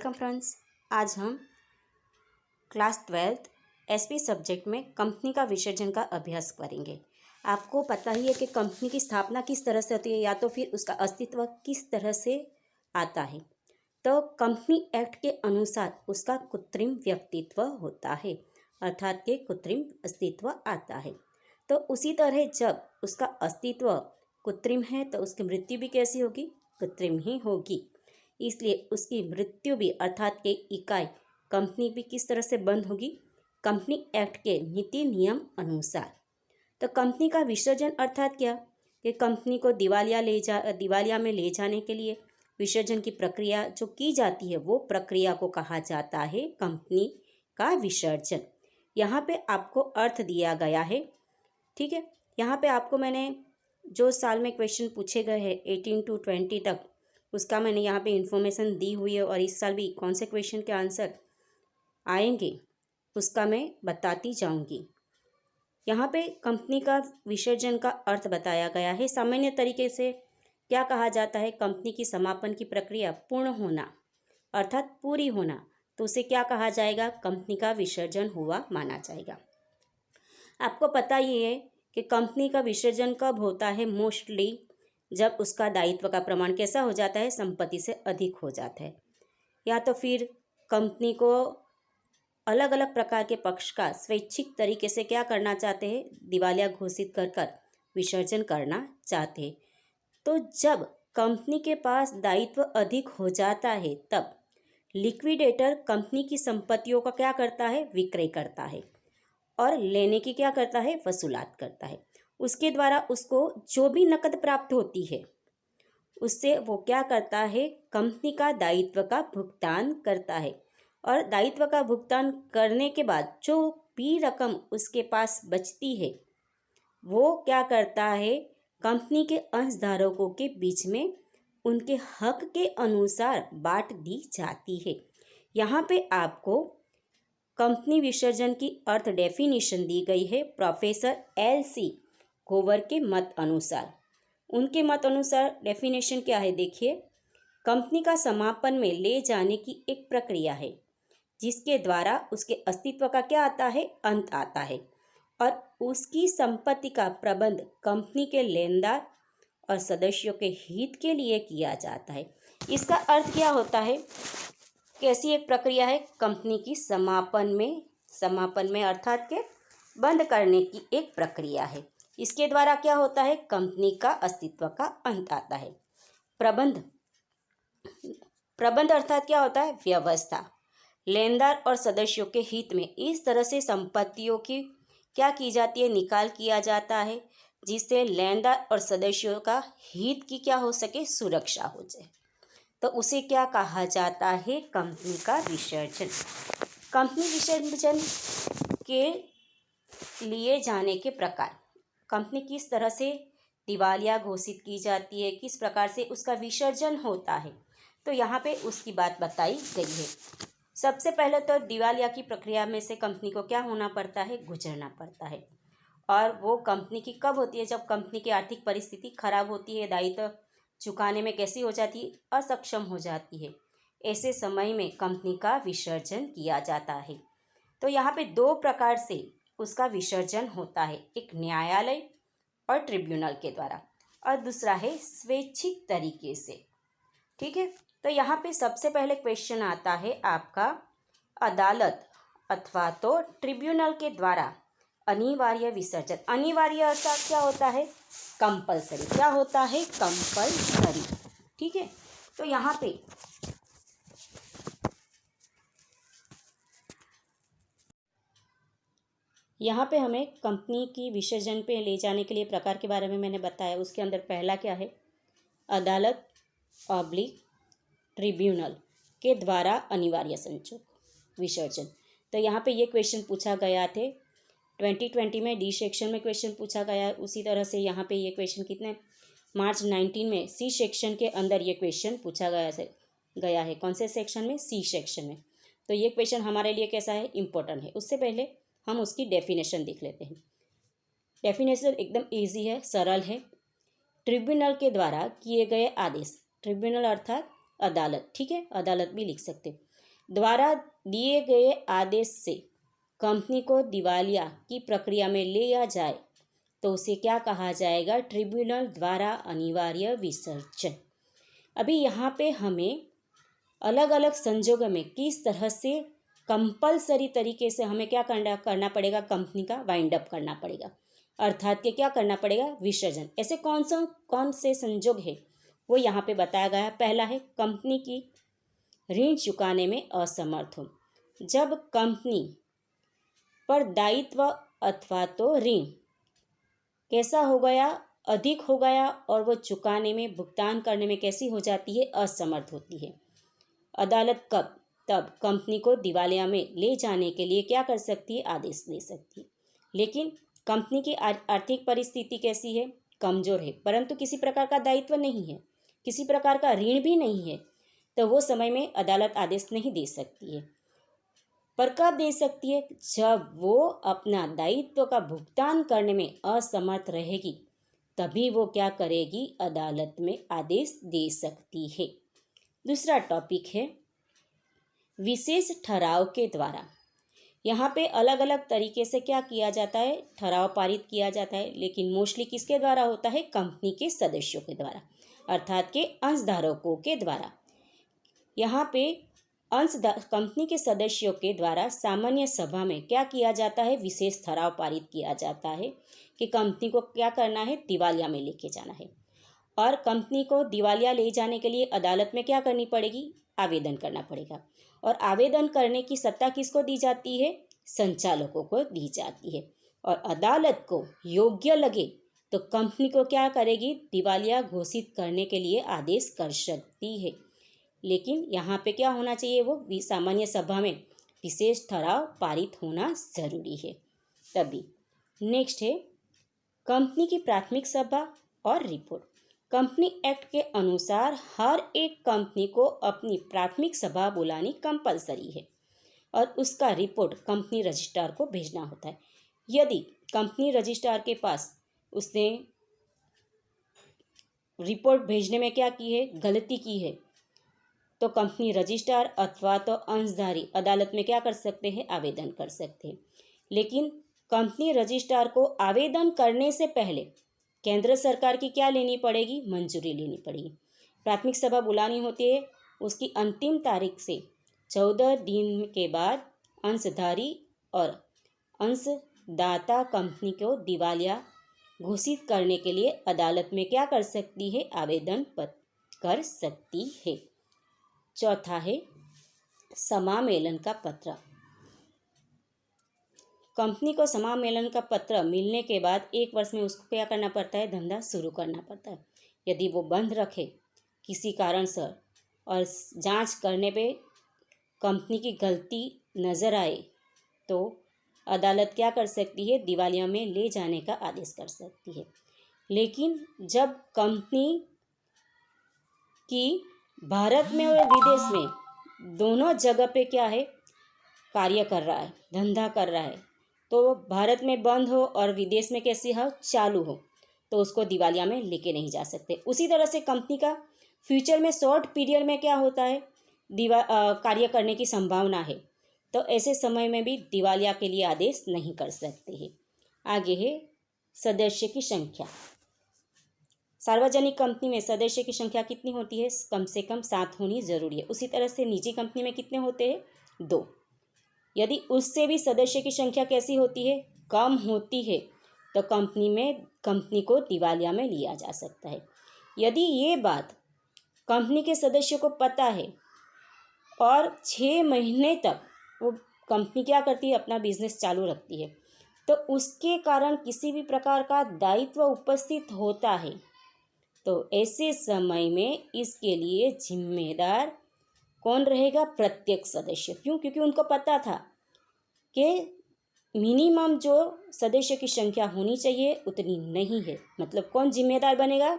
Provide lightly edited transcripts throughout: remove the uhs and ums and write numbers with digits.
Welcome friends. आज हम class 12th SP subject में कंपनी का विसर्जन का अभ्यास करेंगे। आपको पता ही है कि कंपनी की स्थापना किस तरह से होती है या तो फिर उसका अस्तित्व किस तरह से आता है। तो कंपनी एक्ट के अनुसार उसका कृत्रिम व्यक्तित्व होता है, अर्थात के कृत्रिम अस्तित्व आता है। तो उसी तरह जब उसका अस्तित्व कृत्रिम है तो उसकी मृत्यु भी कैसी होगी? कृत्रिम ही होगी। इसलिए उसकी मृत्यु भी अर्थात के इकाई कंपनी भी किस तरह से बंद होगी? कंपनी एक्ट के नीति नियम अनुसार। तो कंपनी का विसर्जन अर्थात क्या कि कंपनी को दिवालिया में ले जाने के लिए विसर्जन की प्रक्रिया जो की जाती है वो प्रक्रिया को कहा जाता है कंपनी का विसर्जन। यहाँ पे आपको अर्थ दिया गया है, ठीक है। यहाँ पे आपको मैंने जो साल में क्वेश्चन पूछे गए हैं 18 to 20 तक उसका मैंने यहाँ पे इंफॉर्मेशन दी हुई है, और इस साल भी कौन से क्वेश्चन के आंसर आएंगे उसका मैं बताती जाऊंगी। यहाँ पे कंपनी का विसर्जन का अर्थ बताया गया है। सामान्य तरीके से क्या कहा जाता है? कंपनी की समापन की प्रक्रिया पूर्ण होना अर्थात पूरी होना, तो उसे क्या कहा जाएगा? कंपनी का विसर्जन हुआ माना जाएगा। आपको पता ही है कि कंपनी का विसर्जन कब होता है? मोस्टली जब उसका दायित्व का प्रमाण कैसा हो जाता है? संपत्ति से अधिक हो जाता है, या तो फिर कंपनी को अलग अलग प्रकार के पक्ष का स्वैच्छिक तरीके से क्या करना चाहते हैं? दिवालिया घोषित कर विसर्जन करना चाहते हैं। तो जब कंपनी के पास दायित्व अधिक हो जाता है तब लिक्विडेटर कंपनी की संपत्तियों का क्या करता है? विक्रय करता है, और लेने की क्या करता है? वसूलात करता है। उसके द्वारा उसको जो भी नकद प्राप्त होती है उससे वो क्या करता है? कंपनी का दायित्व का भुगतान करता है, और दायित्व का भुगतान करने के बाद जो भी रकम उसके पास बचती है वो क्या करता है? कंपनी के अंशधारकों के बीच में उनके हक के अनुसार बांट दी जाती है। यहाँ पे आपको कंपनी विसर्जन की अर्थ डेफिनेशन दी गई है प्रोफेसर LC गोवर के मत अनुसार। उनके मत अनुसार डेफिनेशन क्या है? देखिए, कंपनी का समापन में ले जाने की एक प्रक्रिया है जिसके द्वारा उसके अस्तित्व का क्या आता है? अंत आता है, और उसकी संपत्ति का प्रबंध कंपनी के लेनदार और सदस्यों के हित के लिए किया जाता है। इसका अर्थ क्या होता है? कैसी एक प्रक्रिया है? कंपनी की समापन में अर्थात के बंद करने की एक प्रक्रिया है। इसके द्वारा क्या होता है? कंपनी का अस्तित्व का अंत आता है। प्रबंध अर्थात क्या होता है? व्यवस्था। लेनदार और सदस्यों के हित में इस तरह से संपत्तियों की क्या की जाती है? निकाल किया जाता है जिससे लेनदार और सदस्यों का हित की क्या हो सके? सुरक्षा हो जाए। तो उसे क्या कहा जाता है? कंपनी का विसर्जन। कंपनी विसर्जन के लिए जाने के प्रकार, कंपनी किस तरह से दिवालिया घोषित की जाती है, किस प्रकार से उसका विसर्जन होता है, तो यहाँ पे उसकी बात बताई गई है। सबसे पहले तो दिवालिया की प्रक्रिया में से कंपनी को क्या होना पड़ता है? गुजरना पड़ता है। और वो कंपनी की कब होती है? जब कंपनी की आर्थिक परिस्थिति खराब होती है, दायित्व चुकाने में कैसी हो जाती है? असक्षम हो जाती है। ऐसे समय में कंपनी का विसर्जन किया जाता है। तो यहाँ पे दो प्रकार से उसका विसर्जन होता है, एक न्यायालय और ट्रिब्यूनल के द्वारा, और दूसरा है स्वैच्छिक तरीके से, ठीक है। तो यहाँ पे सबसे पहले क्वेश्चन आता है आपका, अदालत अथवा तो ट्रिब्यूनल के द्वारा अनिवार्य विसर्जन। अनिवार्य अर्थात क्या होता है? कंपलसरी। क्या होता है? कंपलसरी, ठीक है। तो यहाँ पे हमें कंपनी की विसर्जन पे ले जाने के लिए प्रकार के बारे में मैंने बताया। उसके अंदर पहला क्या है? अदालत ऑब्लिक ट्रिब्यूनल के द्वारा अनिवार्य विसर्जन। तो यहाँ पे ये क्वेश्चन पूछा गया थे 2020 में, डी सेक्शन में क्वेश्चन पूछा गया है। उसी तरह से यहाँ पे ये क्वेश्चन कितने मार्च 19 में सी सेक्शन के अंदर ये क्वेश्चन पूछा गया है। कौन से सेक्शन में? सी सेक्शन में। तो ये क्वेश्चन हमारे लिए कैसा है? इम्पोर्टेंट है। उससे पहले हम उसकी डेफिनेशन देख लेते हैं। डेफिनेशन एकदम ईजी है, सरल है। ट्रिब्यूनल के द्वारा किए गए आदेश, ट्रिब्यूनल अर्थात अदालत, ठीक है, अदालत भी लिख सकते। द्वारा दिए गए आदेश से कंपनी को दिवालिया की प्रक्रिया में ले आ जाए तो उसे क्या कहा जाएगा? ट्रिब्यूनल द्वारा अनिवार्य विसर्जन। अभी यहाँ पे हमें अलग अलग संजोगों में किस तरह से कंपलसरी तरीके से हमें क्या करना पड़ेगा? कंपनी का वाइंड अप करना पड़ेगा, अर्थात कि क्या करना पड़ेगा? विसर्जन। ऐसे कौन से संजोग है वो यहाँ पे बताया गया है। पहला है कंपनी की ऋण चुकाने में असमर्थ हो। जब कंपनी पर दायित्व अथवा तो ऋण कैसा हो गया? अधिक हो गया और वो चुकाने में, भुगतान करने में कैसी हो जाती है? असमर्थ होती है। अदालत तब कंपनी को दिवालिया में ले जाने के लिए क्या कर सकती है? आदेश दे सकती है। लेकिन कंपनी की आर्थिक परिस्थिति कैसी है? कमजोर है, परंतु किसी प्रकार का दायित्व नहीं है, किसी प्रकार का ऋण भी नहीं है, तो वो समय में अदालत आदेश नहीं दे सकती है। पर कब दे सकती है? जब वो अपना दायित्व का भुगतान करने में असमर्थ रहेगी, तभी वो क्या करेगी? अदालत में आदेश दे सकती है। दूसरा टॉपिक है विशेष ठराव के द्वारा। यहाँ पे अलग अलग तरीके से क्या किया जाता है? ठराव पारित किया जाता है, लेकिन मोस्टली किसके द्वारा होता है? कंपनी के सदस्यों के द्वारा, अर्थात के अंशधारकों के द्वारा। यहाँ पे कंपनी के सदस्यों के द्वारा सामान्य सभा में क्या किया जाता है? विशेष ठराव पारित किया जाता है कि कंपनी को क्या करना है? दिवालिया में लेके जाना है। और कंपनी को दिवालिया ले जाने के लिए अदालत में क्या करनी पड़ेगी? आवेदन करना पड़ेगा। और आवेदन करने की सत्ता किसको दी जाती है? संचालकों को दी जाती है। और अदालत को योग्य लगे तो कंपनी को क्या करेगी? दिवालिया घोषित करने के लिए आदेश कर सकती है। लेकिन यहाँ पे क्या होना चाहिए? वो सामान्य सभा में विशेष ठराव पारित होना जरूरी है तभी। नेक्स्ट है कंपनी की प्राथमिक सभा और रिपोर्ट। कंपनी एक्ट के अनुसार हर एक कंपनी को अपनी प्राथमिक सभा बुलानी कंपलसरी है और उसका रिपोर्ट कंपनी रजिस्ट्रार को भेजना होता है। यदि कंपनी रजिस्ट्रार के पास उसने रिपोर्ट भेजने में क्या की है? गलती की है, तो कंपनी रजिस्ट्रार अथवा तो अंशधारी अदालत में क्या कर सकते हैं? आवेदन कर सकते हैं। लेकिन कंपनी रजिस्ट्रार को आवेदन करने से पहले केंद्र सरकार की क्या लेनी पड़ेगी? मंजूरी लेनी पड़ेगी। प्राथमिक सभा बुलानी होती है, उसकी अंतिम तारीख से 14 दिन के बाद अंशधारी और अंशदाता कंपनी को दिवालिया घोषित करने के लिए अदालत में क्या कर सकती है? आवेदन कर सकती है। चौथा है समामेलन का पत्र। कंपनी को समामेलन का पत्र मिलने के बाद 1 वर्ष में उसको क्या करना पड़ता है? धंधा शुरू करना पड़ता है। यदि वो बंद रखे किसी कारण से और जांच करने पे कंपनी की गलती नज़र आए तो अदालत क्या कर सकती है? दिवालिया में ले जाने का आदेश कर सकती है। लेकिन जब कंपनी की भारत में और विदेश में दोनों जगह पे क्या है? कार्य कर रहा है, धंधा कर रहा है, तो भारत में बंद हो और विदेश में कैसी हो? चालू हो, तो उसको दिवालिया में लेके नहीं जा सकते। उसी तरह से कंपनी का फ्यूचर में शॉर्ट पीरियड में क्या होता है? कार्य करने की संभावना है, तो ऐसे समय में भी दिवालिया के लिए आदेश नहीं कर सकते हैं। आगे है सदस्य की संख्या। सार्वजनिक कंपनी में सदस्य की संख्या कितनी होती है? कम से कम 7 होनी जरूरी है। उसी तरह से निजी कंपनी में कितने होते हैं? 2। यदि उससे भी सदस्य की संख्या कैसी होती है? कम होती है, तो कंपनी को दिवालिया में लिया जा सकता है। यदि ये बात कंपनी के सदस्यों को पता है और 6 महीने तक वो कंपनी क्या करती है? अपना बिजनेस चालू रखती है, तो उसके कारण किसी भी प्रकार का दायित्व उपस्थित होता है, तो ऐसे समय में इसके लिए जिम्मेदार कौन रहेगा? प्रत्येक सदस्य। क्यों? क्योंकि उनको पता था कि मिनिमम जो सदस्य की संख्या होनी चाहिए उतनी नहीं है। मतलब कौन जिम्मेदार बनेगा?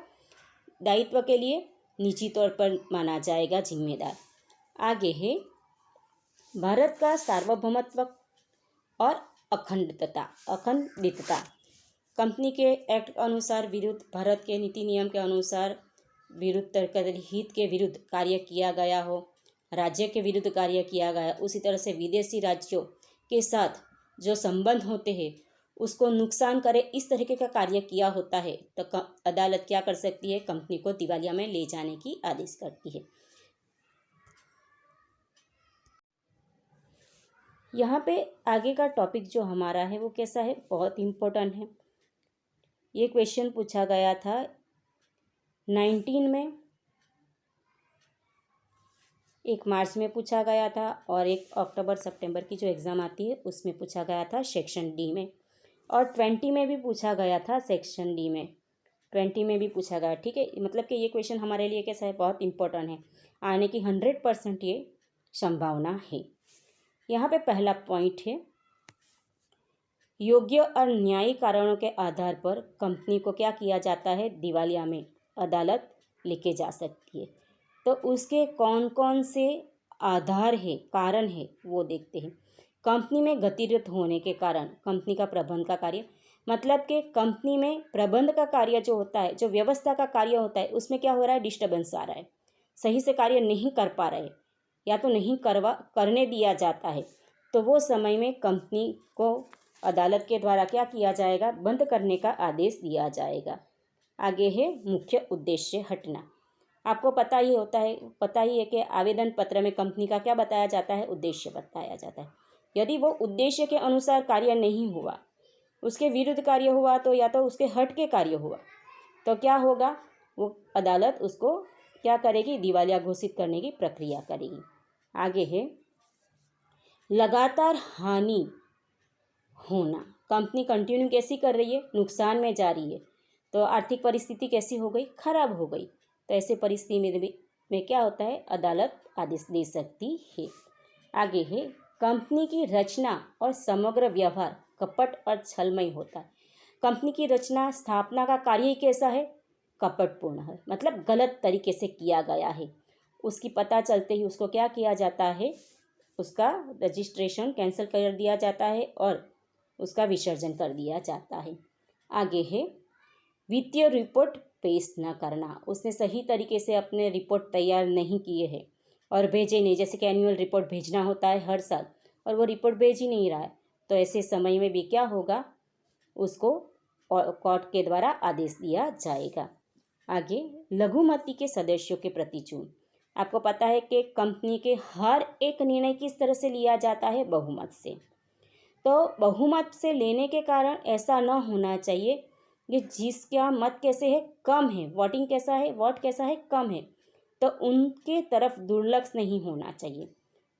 दायित्व के लिए निजी तौर पर माना जाएगा जिम्मेदार। आगे है भारत का सार्वभौमत्व और अखंडितता। कंपनी के एक्ट के अनुसार विरुद्ध, भारत के नीति नियम के अनुसार विरुद्ध हित के विरुद्ध कार्य किया गया हो, राज्य के विरुद्ध कार्य किया गया, उसी तरह से विदेशी राज्यों के साथ जो संबंध होते हैं उसको नुकसान करे, इस तरीके का कार्य किया होता है तो अदालत क्या कर सकती है, कंपनी को दिवालिया में ले जाने की आदेश करती है। यहाँ पे आगे का टॉपिक जो हमारा है वो कैसा है, बहुत इम्पोर्टेंट है। ये क्वेश्चन पूछा गया था 19 में, एक मार्च में पूछा गया था और एक अक्टूबर सितंबर की जो एग्ज़ाम आती है उसमें पूछा गया था सेक्शन डी में, और 20 में भी पूछा गया था सेक्शन डी में, 20 में भी पूछा गया। ठीक है, मतलब कि ये क्वेश्चन हमारे लिए कैसा है, बहुत इंपॉर्टेंट है, आने की 100% ये संभावना है। यहाँ पे पहला पॉइंट है, योग्य और न्यायिक कारणों के आधार पर कंपनी को क्या किया जाता है, दिवालिया में अदालत लेके जा सकती है। तो उसके कौन कौन से आधार है, कारण है, वो देखते हैं। कंपनी में गतिरत होने के कारण कंपनी का प्रबंध का कार्य, मतलब कि कंपनी में प्रबंध का कार्य जो होता है, जो व्यवस्था का कार्य होता है, उसमें क्या हो रहा है, डिस्टर्बेंस आ रहा है, सही से कार्य नहीं कर पा रहे या तो नहीं करने दिया जाता है, तो वो समय में कंपनी को अदालत के द्वारा क्या किया जाएगा, बंद करने का आदेश दिया जाएगा। आगे है मुख्य उद्देश्य हटना। आपको पता ही है कि आवेदन पत्र में कंपनी का क्या बताया जाता है, उद्देश्य बताया जाता है। यदि वो उद्देश्य के अनुसार कार्य नहीं हुआ, उसके विरुद्ध कार्य हुआ, तो या तो उसके हट के कार्य हुआ, तो क्या होगा, वो अदालत उसको क्या करेगी, दिवालिया घोषित करने की प्रक्रिया करेगी। आगे है लगातार हानि होना। कंपनी कंटिन्यू कैसी कर रही है, नुकसान में जा रही है, तो आर्थिक परिस्थिति कैसी हो गई, खराब हो गई, तो ऐसे परिस्थिति में क्या होता है, अदालत आदेश दे सकती है। आगे है कंपनी की रचना और समग्र व्यवहार कपट और छलमय होता है। कंपनी की रचना, स्थापना का कार्य ही कैसा है, कपटपूर्ण है, मतलब गलत तरीके से किया गया है। उसकी पता चलते ही उसको क्या किया जाता है, उसका रजिस्ट्रेशन कैंसिल कर दिया जाता है और उसका विसर्जन कर दिया जाता है। आगे है वित्तीय रिपोर्ट पेश न करना। उसने सही तरीके से अपने रिपोर्ट तैयार नहीं किए हैं और भेजे नहीं, जैसे कि एनुअल रिपोर्ट भेजना होता है हर साल और वो रिपोर्ट भेज ही नहीं रहा है, तो ऐसे समय में भी क्या होगा, उसको कोर्ट के द्वारा आदेश दिया जाएगा। आगे लघुमती के सदस्यों के प्रति चुन। आपको पता है कि कंपनी के हर एक निर्णय किस तरह से लिया जाता है, बहुमत से। तो बहुमत से लेने के कारण ऐसा न होना चाहिए कि जिसका मत कैसे है, कम है, वोटिंग कैसा है, वोट कैसा है, कम है, तो उनके तरफ दुर्लक्ष नहीं होना चाहिए।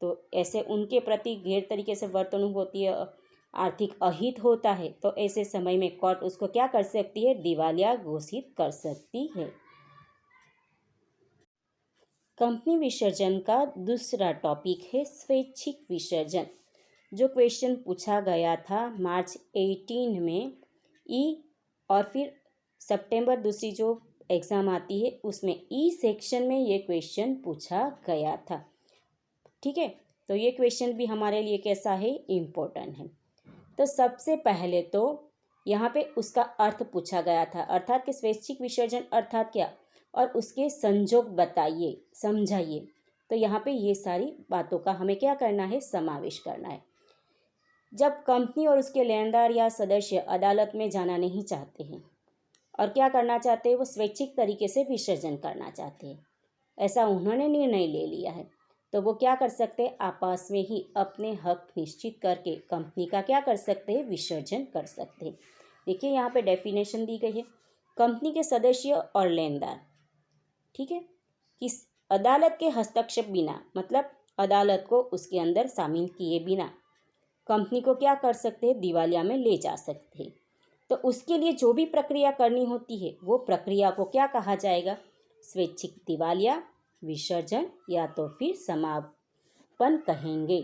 तो ऐसे उनके प्रति गैर तरीके से वर्तणूक होती है, आर्थिक अहित होता है, तो ऐसे समय में कोर्ट उसको क्या कर सकती है, दिवालिया घोषित कर सकती है। कंपनी विसर्जन का दूसरा टॉपिक है स्वैच्छिक विसर्जन। जो क्वेश्चन पूछा गया था मार्च 18 में और फिर सितंबर दूसरी जो एग्ज़ाम आती है उसमें सेक्शन में ये क्वेश्चन पूछा गया था। ठीक है, तो ये क्वेश्चन भी हमारे लिए कैसा है, इम्पोर्टेंट है। तो सबसे पहले तो यहाँ पे उसका अर्थ पूछा गया था, अर्थात कि स्वैच्छिक विसर्जन अर्थात क्या, और उसके संजोग बताइए, समझाइए। तो यहाँ पे ये सारी बातों का हमें क्या करना है, समावेश करना है। जब कंपनी और उसके लेनदार या सदस्य अदालत में जाना नहीं चाहते हैं और क्या करना चाहते हैं, वो स्वैच्छिक तरीके से विसर्जन करना चाहते हैं, ऐसा उन्होंने निर्णय ले लिया है, तो वो क्या कर सकते हैं, आपस में ही अपने हक निश्चित करके कंपनी का क्या कर सकते हैं, विसर्जन कर सकते हैं। देखिए यहाँ पे डेफिनेशन दी गई है, कंपनी के सदस्य और लेनदार, ठीक है, किस अदालत के हस्तक्षेप बिना, मतलब अदालत को उसके अंदर शामिल किए बिना कंपनी को क्या कर सकते हैं, दिवालिया में ले जा सकते हैं। तो उसके लिए जो भी प्रक्रिया करनी होती है वो प्रक्रिया को क्या कहा जाएगा, स्वैच्छिक दिवालिया, विसर्जन या तो फिर समापन कहेंगे।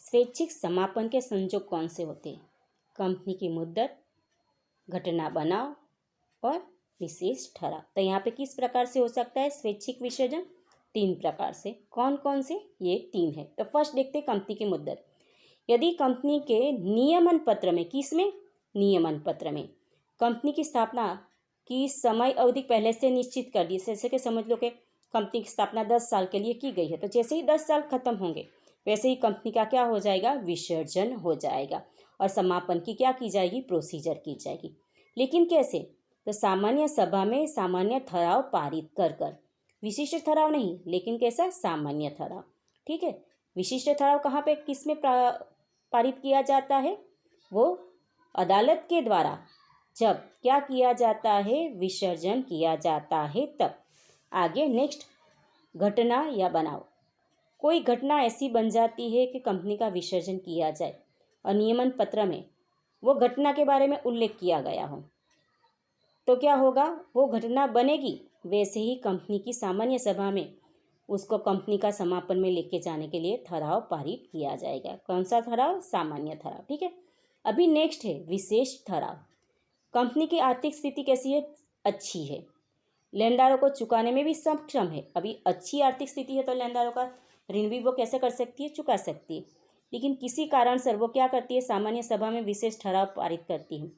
स्वैच्छिक समापन के संजोग कौन से होते हैं, कंपनी की मुद्दत, घटना बनाव और विशेष ठहराव। तो यहाँ पे किस प्रकार से हो सकता है स्वैच्छिक विसर्जन, 3 प्रकार से। कौन कौन से, ये 3 है। तो फर्स्ट देखते हैं कंपनी की मुद्दत। यदि कंपनी के नियमन पत्र में, किस में, नियमन पत्र में कंपनी की स्थापना कि समय अवधि पहले से निश्चित कर दी। जैसे कि समझ लो कि कंपनी की स्थापना 10 साल के लिए की गई है, तो जैसे ही 10 साल खत्म होंगे वैसे ही कंपनी का क्या हो जाएगा, विसर्जन हो जाएगा और समापन की क्या की जाएगी, प्रोसीजर की जाएगी। लेकिन कैसे, तो सामान्य सभा में सामान्य ठराव पारित कर कर, विशिष्ट ठराव नहीं, लेकिन कैसा, सामान्य ठराव। ठीक है, विशिष्ट ठराव कहाँ पे किस में पारित किया जाता है, वो अदालत के द्वारा जब क्या किया जाता है, विसर्जन किया जाता है तब। आगे नेक्स्ट, घटना या बनाव। कोई घटना ऐसी बन जाती है कि कंपनी का विसर्जन किया जाए और नियमन पत्र में वो घटना के बारे में उल्लेख किया गया हो, तो क्या होगा, वो घटना बनेगी, वैसे ही कंपनी की सामान्य सभा में उसको कंपनी का समापन में लेके जाने के लिए ठराव पारित किया जाएगा। कौन सा ठराव, सामान्य ठराव। ठीक है, अभी नेक्स्ट है विशेष ठराव। कंपनी की आर्थिक स्थिति कैसी है, अच्छी है, लेनदारों को चुकाने में भी सक्षम है। अभी अच्छी आर्थिक स्थिति है तो लेनदारों का ऋण भी वो कैसे कर सकती है, चुका सकती है। लेकिन किसी कारण से वो क्या करती है, सामान्य सभा में विशेष ठराव पारित करती है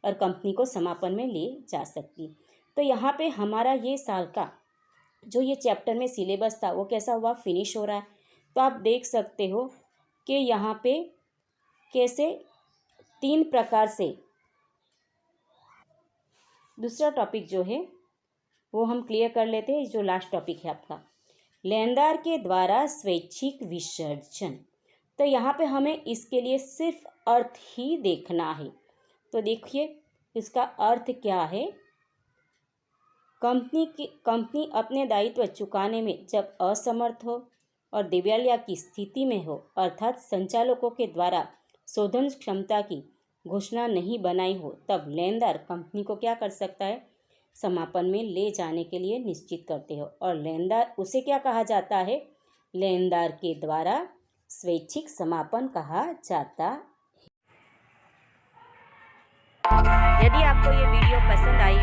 और कंपनी को समापन में ले जा सकती है। तो यहाँ पे हमारा ये साल का जो ये चैप्टर में सिलेबस था वो कैसा हुआ, फिनिश हो रहा है। तो आप देख सकते हो कि यहाँ पे कैसे 3 प्रकार से दूसरा टॉपिक जो है वो हम क्लियर कर लेते हैं। जो लास्ट टॉपिक है आपका, लेनदार के द्वारा स्वैच्छिक विसर्जन। तो यहाँ पे हमें इसके लिए सिर्फ अर्थ ही देखना है। तो देखिए इसका अर्थ क्या है, कंपनी अपने दायित्व चुकाने में जब असमर्थ हो और दिवालिया की स्थिति में हो, अर्थात संचालकों के द्वारा शोधन क्षमता की घोषणा नहीं बनाई हो, तब लेनदार कंपनी को क्या कर सकता है, समापन में ले जाने के लिए निश्चित करते हो। और लेनदार उसे क्या कहा जाता है, लेनदार के द्वारा स्वैच्छिक समापन कहा जाता है। यदि आपको ये वीडियो पसंद आई